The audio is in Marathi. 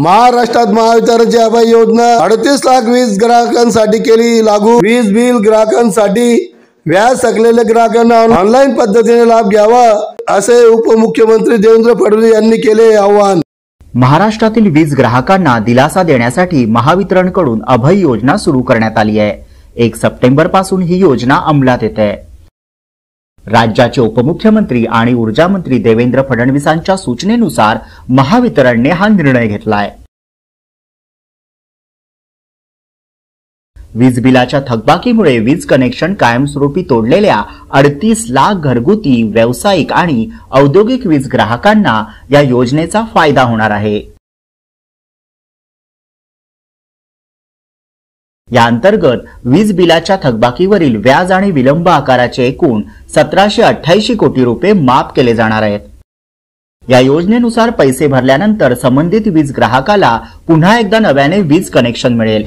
महाराष्ट्रात महावितरणची अभय योजना 38 लाख वीज ग्राहकांसाठी केली लागू। वीज बिल ग्राहकांसाठी व्याज थकलेल्या ग्राहकांना ऑनलाईन पद्धतीने लाभ घ्यावा असे उपमुख्यमंत्री देवेंद्र फडणवीस यांनी केले आवाहन। महाराष्ट्रातील वीज ग्राहकांना दिलासा देण्यासाठी महावितरणकडून अभय योजना सुरू करण्यात आली आहे। 1 सप्टेंबर पासून ही योजना अंमलात येते। राज्याचे उपमुख्यमंत्री आणि ऊर्जा मंत्री देवेंद्र फडणवीसांच्या सूचनेनुसार महावितरणने हा निर्णय घेतलाय। वीज बिलाच्या थकबाकीमुळे वीज कनेक्शन कायमस्वरूपी तोडलेल्या 38 लाख घरगुती, व्यावसायिक आणि औद्योगिक वीज ग्राहकांना या योजनेचा फायदा होणार आहे। या अंतर्गत वीज बिलाच्या थकबाकीवरील व्याज आणि विलंब आकाराचे एकूण 1788 कोटी रुपये माफ केले जाणार आहेत। या योजनेनुसार पैसे भरल्यानंतर संबंधित वीज ग्राहकाला पुन्हा एकदा नव्याने वीज कनेक्शन मिळेल।